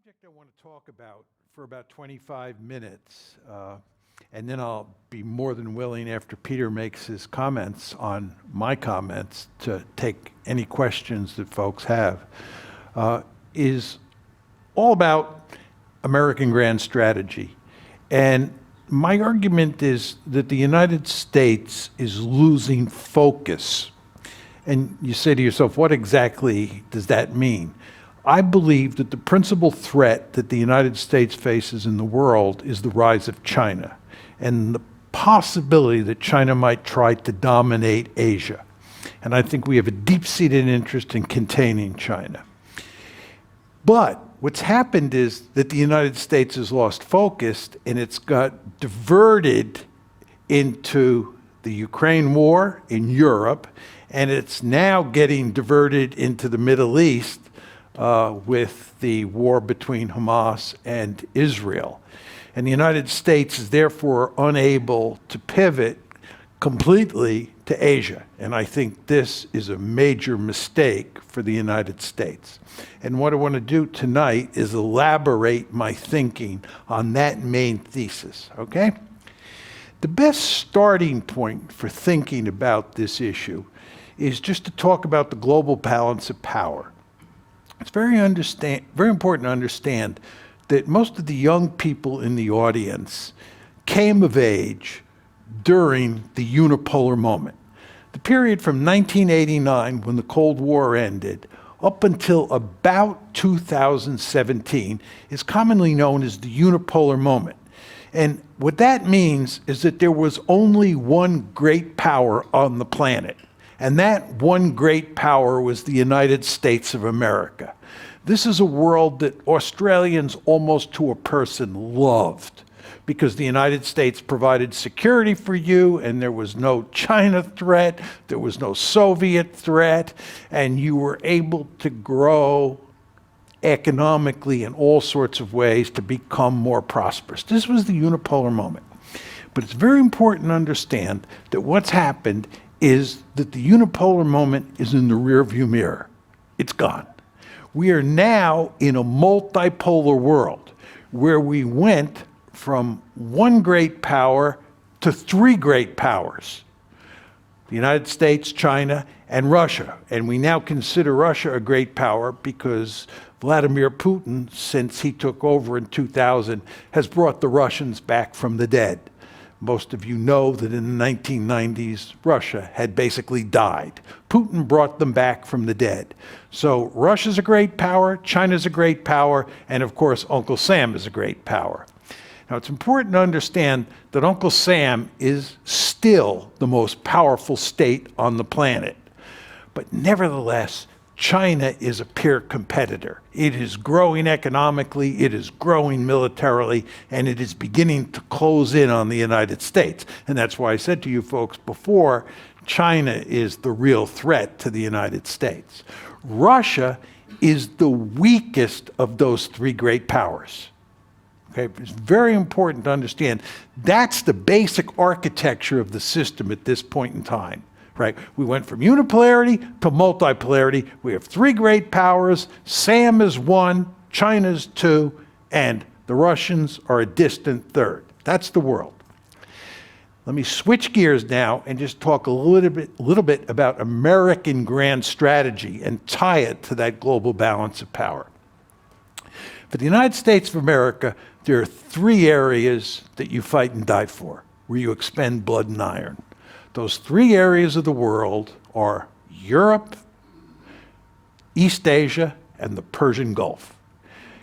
subject I want to talk about for about 25 minutes, and then I'll be more than willing, after Peter makes his comments on my comments, to take any questions that folks have, is all about American grand strategy. And my argument is that the United States is losing focus. And you say to yourself, what exactly does that mean? I believe that the principal threat that the United States faces in the world is the rise of China and the possibility that China might try to dominate Asia. And I think we have a deep-seated interest in containing China. But what's happened is that the United States has lost focus and it's got diverted into the Ukraine war in Europe, and it's now getting diverted into the Middle East with the war between Hamas and Israel. And the United States is therefore unable to pivot completely to Asia. And I think this is a major mistake for the United States. And what I want to do tonight is elaborate my thinking on that main thesis, okay? The best starting point for thinking about this issue is just to talk about the global balance of power. It's very important to understand that most of the young people in the audience came of age during the unipolar moment. The period from 1989, when the Cold War ended, up until about 2017 is commonly known as the unipolar moment. And what that means is that there was only one great power on the planet. And that one great power was the United States of America. This is a world that Australians almost to a person loved, because the United States provided security for you and there was no China threat, there was no Soviet threat, and you were able to grow economically in all sorts of ways to become more prosperous. This was the unipolar moment. But it's very important to understand that what's happened is that the unipolar moment is in the rearview mirror. It's gone. We are now in a multipolar world where we went from one great power to three great powers: the United States, China, and Russia. And we now consider Russia a great power because Vladimir Putin, since he took over in 2000, has brought the Russians back from the dead. Most of you know that in the 1990s, Russia had basically died. Putin brought them back from the dead. So Russia's a great power, China's a great power, and of course, Uncle Sam is a great power. Now, it's important to understand that Uncle Sam is still the most powerful state on the planet. But nevertheless, China is a peer competitor. It is growing economically, it is growing militarily, and it is beginning to close in on the United States. And that's why I said to you folks before, China is the real threat to the United States. Russia is the weakest of those three great powers. Okay, it's very important to understand that's the basic architecture of the system at this point in time. Right? We went from unipolarity to multipolarity. We have three great powers. Sam is one, China's two, and the Russians are a distant third. That's the world. Let me switch gears now and just talk a little bit about American grand strategy and tie it to that global balance of power. For the United States of America, there are three areas that you fight and die for, where you expend blood and iron. Those three areas of the world are Europe, East Asia, and the Persian Gulf.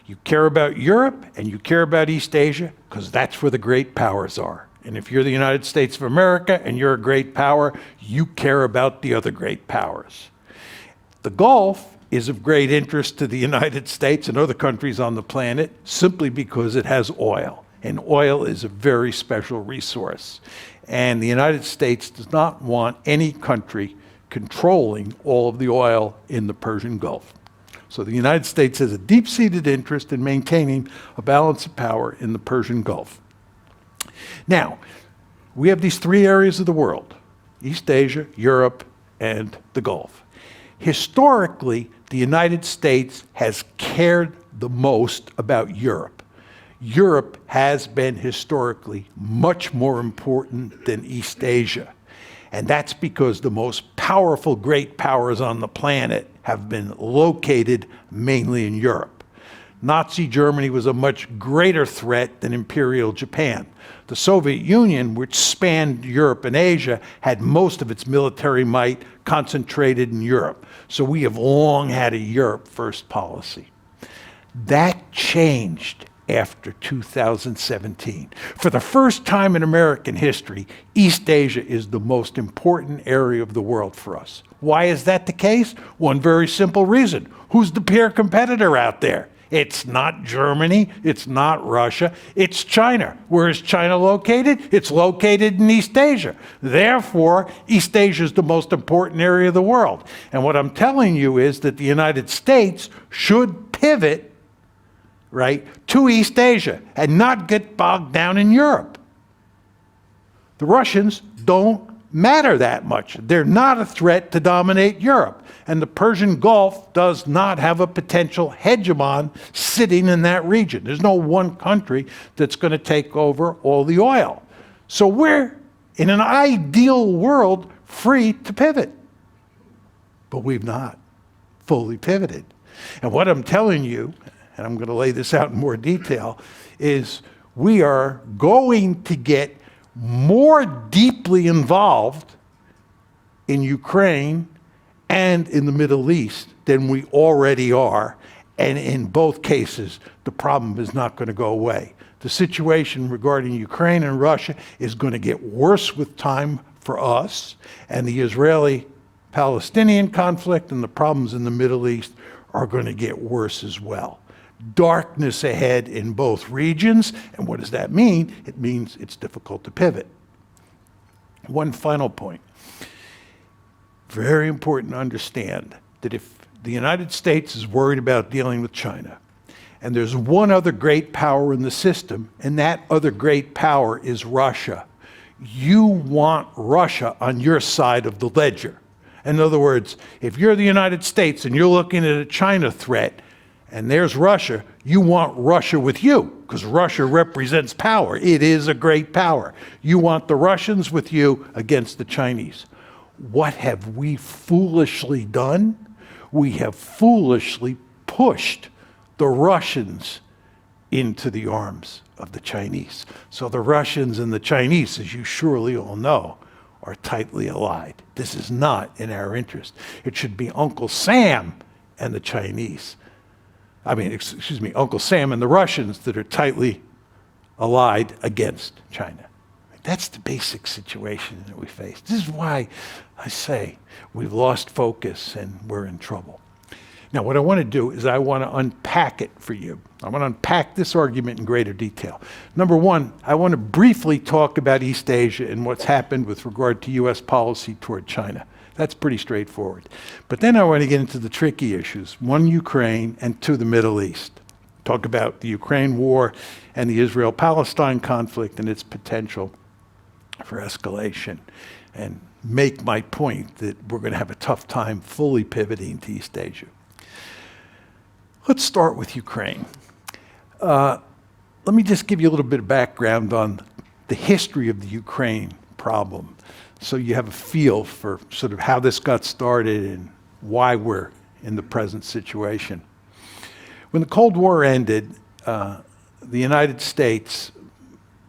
You care about Europe and you care about East Asia because that's where the great powers are. And if you're the United States of America and you're a great power, you care about the other great powers. The Gulf is of great interest to the United States and other countries on the planet simply because it has oil. And oil is a very special resource. And the United States does not want any country controlling all of the oil in the Persian Gulf. So the United States has a deep-seated interest in maintaining a balance of power in the Persian Gulf. Now, we have these three areas of the world: East Asia, Europe, and the Gulf. Historically, the United States has cared the most about Europe. Europe has been historically much more important than East Asia. And that's because the most powerful great powers on the planet have been located mainly in Europe. Nazi Germany was a much greater threat than Imperial Japan. The Soviet Union, which spanned Europe and Asia, had most of its military might concentrated in Europe. So we have long had a Europe first policy. That changed after 2017. For the first time in American history, East Asia is the most important area of the world for us. Why is that the case? One very simple reason. Who's the peer competitor out there? It's not Germany, it's not Russia, it's China. Where is China located? It's located in East Asia. Therefore, East Asia is the most important area of the world. And what I'm telling you is that the United States should pivot, right, to East Asia and not get bogged down in Europe. The Russians don't matter that much. They're not a threat to dominate Europe. And the Persian Gulf does not have a potential hegemon sitting in that region. There's no one country that's going to take over all the oil. So we're, in an ideal world, free to pivot. But we've not fully pivoted. And what I'm telling you, and I'm going to lay this out in more detail, is we are going to get more deeply involved in Ukraine and in the Middle East than we already are. And in both cases, the problem is not going to go away. The situation regarding Ukraine and Russia is going to get worse with time for us, and the Israeli-Palestinian conflict and the problems in the Middle East are going to get worse as well. Darkness ahead in both regions, and what does that mean? It means it's difficult to pivot. One final point. Very important to understand that if the United States is worried about dealing with China, and there's one other great power in the system, and that other great power is Russia, you want Russia on your side of the ledger. In other words, if you're the United States and you're looking at a China threat, and there's Russia, you want Russia with you, because Russia represents power. It is a great power. You want the Russians with you against the Chinese. What have we foolishly done? We have foolishly pushed the Russians into the arms of the Chinese. So the Russians and the Chinese, as you surely all know, are tightly allied. This is not in our interest. It should be Uncle Sam and the Chinese. Uncle Sam and the Russians that are tightly allied against China. That's the basic situation that we face. This is why I say we've lost focus and we're in trouble. Now, what I want to do is I want to unpack it for you. I want to unpack this argument in greater detail. Number one, I want to briefly talk about East Asia and what's happened with regard to U.S. policy toward China. That's pretty straightforward. But then I want to get into the tricky issues. One, Ukraine, and two, the Middle East. Talk about the Ukraine war and the Israel-Palestine conflict and its potential for escalation, and make my point that we're going to have a tough time fully pivoting to East Asia. Let's start with Ukraine. Let me just give you a little bit of background on the history of the Ukraine problem, so you have a feel for sort of how this got started and why we're in the present situation. When the Cold War ended, the United States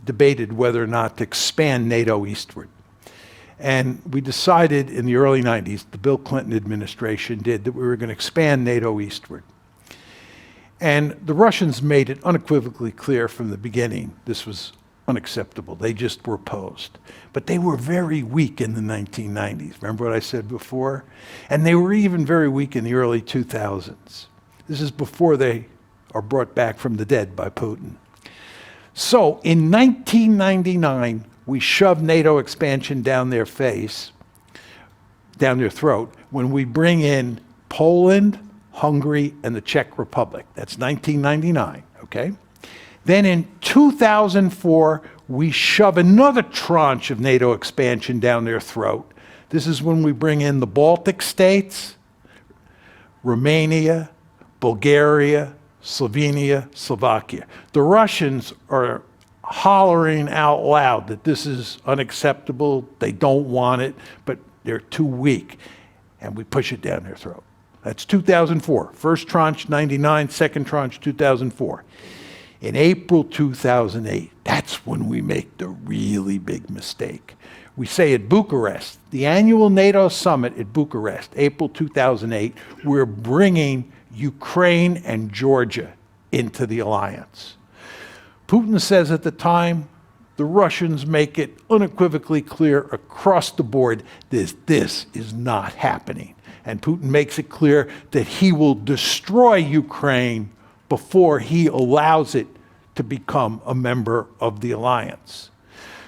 debated whether or not to expand NATO eastward. And we decided in the early 90s, the Bill Clinton administration did, that we were going to expand NATO eastward. And the Russians made it unequivocally clear from the beginning this was unacceptable. They just were opposed. But they were very weak in the 1990s. Remember what I said before? And they were even very weak in the early 2000s. This is before they are brought back from the dead by Putin. So in 1999, we shoved NATO expansion down their face, down their throat, when we bring in Poland, Hungary, and the Czech Republic. That's 1999, okay? Then in 2004, we shove another tranche of NATO expansion down their throat. This is when we bring in the Baltic states, Romania, Bulgaria, Slovenia, Slovakia. The Russians are hollering out loud that this is unacceptable, they don't want it, but they're too weak, and we push it down their throat. That's 2004. First tranche, 99, second tranche, 2004. In April 2008, that's when we make the really big mistake. We say at Bucharest, the annual NATO summit at Bucharest, April 2008, we're bringing Ukraine and Georgia into the alliance. Putin says at the time, the Russians make it unequivocally clear across the board that this is not happening. And Putin makes it clear that he will destroy Ukraine before he allows it to become a member of the alliance.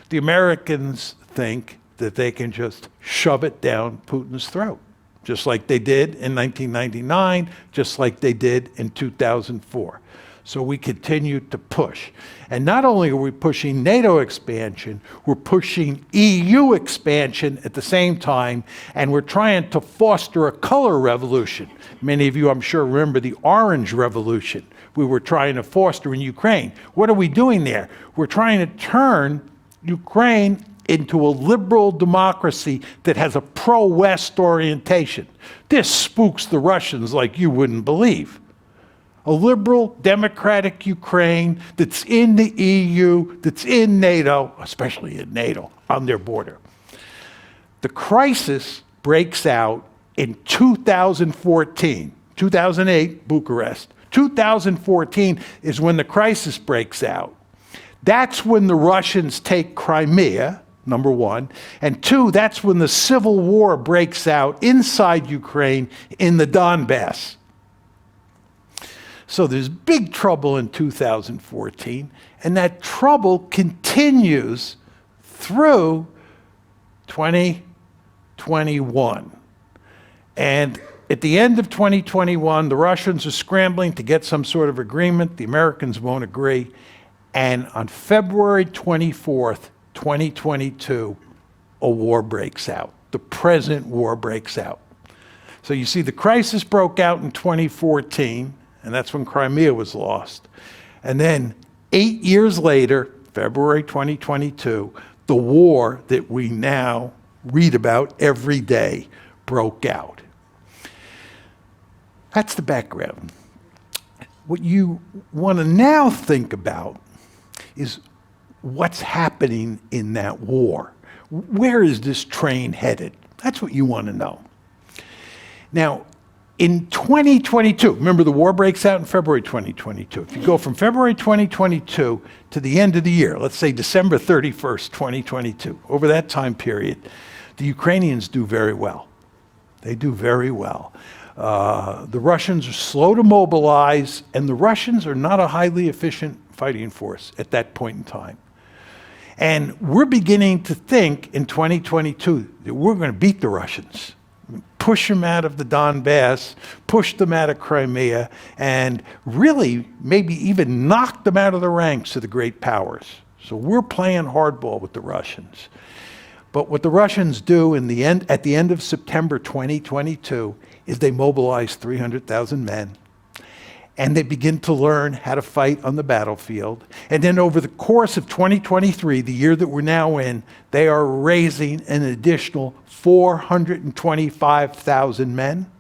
The Americans think that they can just shove it down Putin's throat, just like they did in 1999, just like they did in 2004. So we continue to push. And not only are we pushing NATO expansion, we're pushing EU expansion at the same time, and we're trying to foster a color revolution. Many of you, I'm sure, remember the Orange Revolution we were trying to foster in Ukraine. What are we doing there? We're trying to turn Ukraine into a liberal democracy that has a pro-West orientation. This spooks the Russians like you wouldn't believe. A liberal, democratic Ukraine that's in the EU, that's in NATO, especially in NATO, on their border. The crisis breaks out in 2014. 2008, Bucharest. 2014 is when the crisis breaks out. That's when the Russians take Crimea, number one. And two, that's when the civil war breaks out inside Ukraine in the Donbass. So there's big trouble in 2014, and that trouble continues through 2021. And at the end of 2021, the Russians are scrambling to get some sort of agreement. The Americans won't agree. And on February 24th, 2022, a war breaks out. The present war breaks out. So you see, the crisis broke out in 2014, and that's when Crimea was lost. And then 8 years later, February 2022, the war that we now read about every day broke out. That's the background. What you want to now think about is what's happening in that war. Where is this train headed? That's what you want to know. Now, in 2022, remember the war breaks out in February 2022. If you go from February 2022 to the end of the year, let's say December 31st, 2022, over that time period, the Ukrainians do very well. They do very well. The Russians are slow to mobilize, and the Russians are not a highly efficient fighting force at that point in time. And we're beginning to think in 2022 that we're going to beat the Russians. Push them out of the Donbass, push them out of Crimea, and really maybe even knock them out of the ranks of the great powers. So we're playing hardball with the Russians. But what the Russians do at the end of September 2022 is they mobilize 300,000 men, and they begin to learn how to fight on the battlefield. And then over the course of 2023, the year that we're now in, they are raising an additional 425,000 men.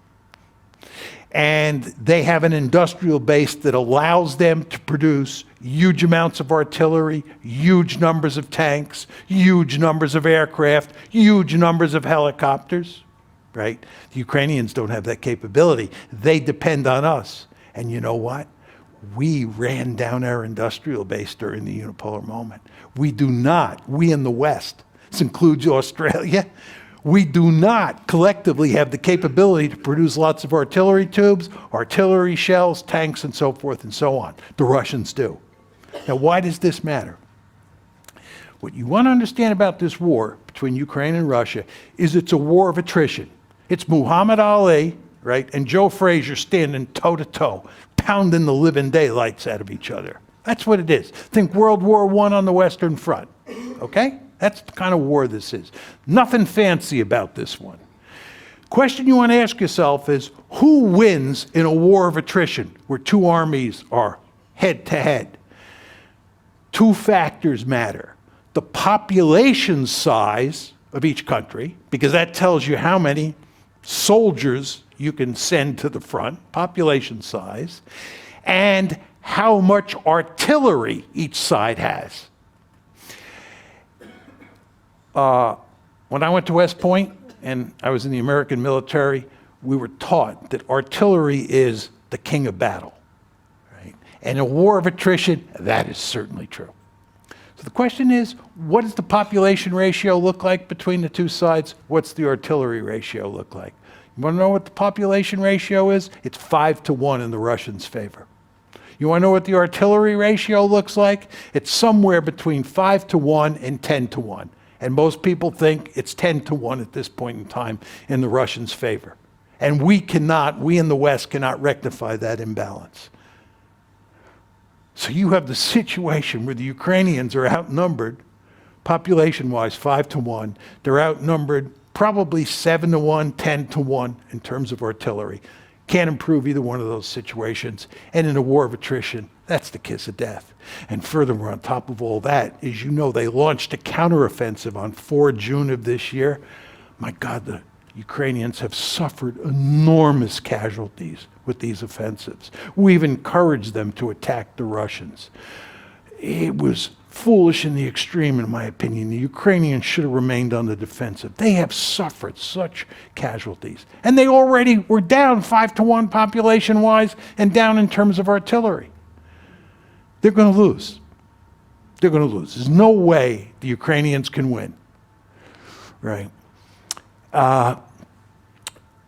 And they have an industrial base that allows them to produce huge amounts of artillery, huge numbers of tanks, huge numbers of aircraft, huge numbers of helicopters, right? The Ukrainians don't have that capability. They depend on us. And you know what? We ran down our industrial base during the unipolar moment. We do not, we in the West, this includes Australia, we do not collectively have the capability to produce lots of artillery tubes, artillery shells, tanks, and so forth and so on. The Russians do. Now, why does this matter? What you want to understand about this war between Ukraine and Russia is it's a war of attrition. It's Muhammad Ali, right, and Joe Frazier standing toe-to-toe, pounding the living daylights out of each other. That's what it is. Think World War I on the Western Front, okay? That's the kind of war this is. Nothing fancy about this one. Question you want to ask yourself is, who wins in a war of attrition where two armies are head to head? Two factors matter. The population size of each country, because that tells you how many soldiers you can send to the front, population size, and how much artillery each side has. When I went to West Point and I was in the American military, we were taught that artillery is the king of battle, right? And in a war of attrition, that is certainly true. So the question is, what does the population ratio look like between the two sides? What's the artillery ratio look like? You want to know what the population ratio is? It's 5-1 in the Russians' favor. You want to know what the artillery ratio looks like? It's somewhere between 5-1 and 10-1. And most people think it's 10-1 at this point in time in the Russians' favor. And we in the West cannot rectify that imbalance. So you have the situation where the Ukrainians are outnumbered, population-wise, 5-1. They're outnumbered probably 7-1, 10-1 in terms of artillery. Can't improve either one of those situations. And in a war of attrition, that's the kiss of death. And furthermore, on top of all that, as you know, they launched a counteroffensive on 4 June of this year. My God, the Ukrainians have suffered enormous casualties with these offensives. We've encouraged them to attack the Russians. It was foolish in the extreme, in my opinion. The Ukrainians should have remained on the defensive. They have suffered such casualties. And they already were down 5-1 population-wise and down in terms of artillery. They're going to lose. They're going to lose. There's no way the Ukrainians can win, right?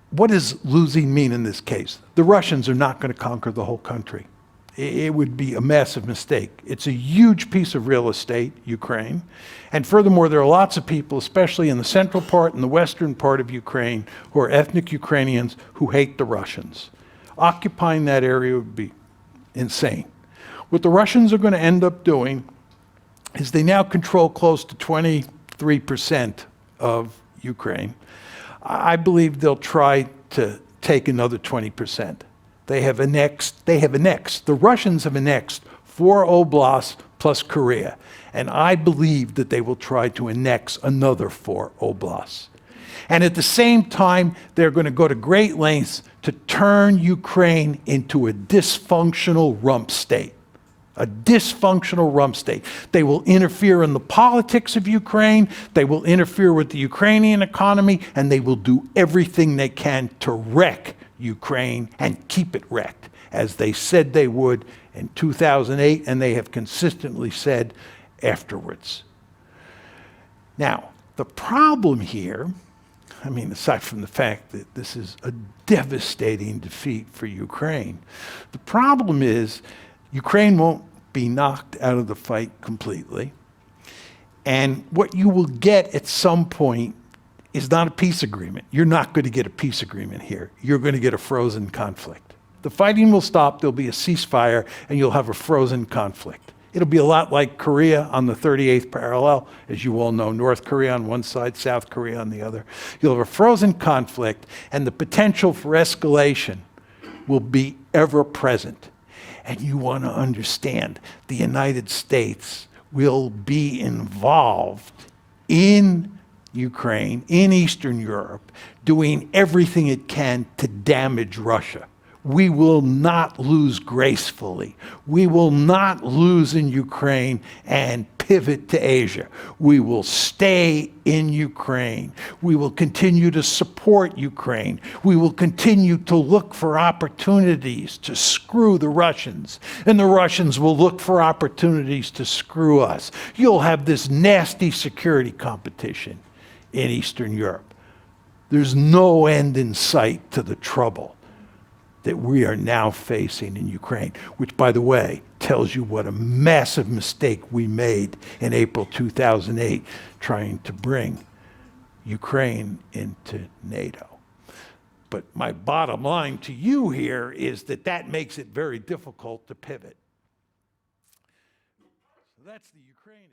What does losing mean in this case? The Russians are not going to conquer the whole country. It would be a massive mistake. It's a huge piece of real estate, Ukraine. And furthermore, there are lots of people, especially in the central part and the western part of Ukraine, who are ethnic Ukrainians who hate the Russians. Occupying that area would be insane. What the Russians are going to end up doing is they now control close to 23% of Ukraine. I believe they'll try to take another 20%. The Russians have annexed 4 oblasts plus Korea, and I believe that they will try to annex another 4 oblasts. And at the same time, they're going to go to great lengths to turn Ukraine into a dysfunctional rump state. A dysfunctional rump state. They will interfere in the politics of Ukraine, they will interfere with the Ukrainian economy, and they will do everything they can to wreck Ukraine and keep it wrecked, as they said they would in 2008, and they have consistently said afterwards. Now, the problem here, I mean, aside from the fact that this is a devastating defeat for Ukraine, the problem is Ukraine won't be knocked out of the fight completely. And what you will get at some point is not a peace agreement. You're not going to get a peace agreement here. You're going to get a frozen conflict. The fighting will stop, there'll be a ceasefire, and you'll have a frozen conflict. It'll be a lot like Korea on the 38th parallel. As you all know, North Korea on one side, South Korea on the other. You'll have a frozen conflict, and the potential for escalation will be ever present. And you want to understand, the United States will be involved in Ukraine, in Eastern Europe, doing everything it can to damage Russia. We will not lose gracefully. We will not lose in Ukraine and pivot to Asia. We will stay in Ukraine. We will continue to support Ukraine. We will continue to look for opportunities to screw the Russians, and the Russians will look for opportunities to screw us. You'll have this nasty security competition in Eastern Europe. There's no end in sight to the trouble that we are now facing in Ukraine, which, by the way, tells you what a massive mistake we made in April 2008 trying to bring Ukraine into NATO. But my bottom line to you here is that that makes it very difficult to pivot. So that's the Ukraine.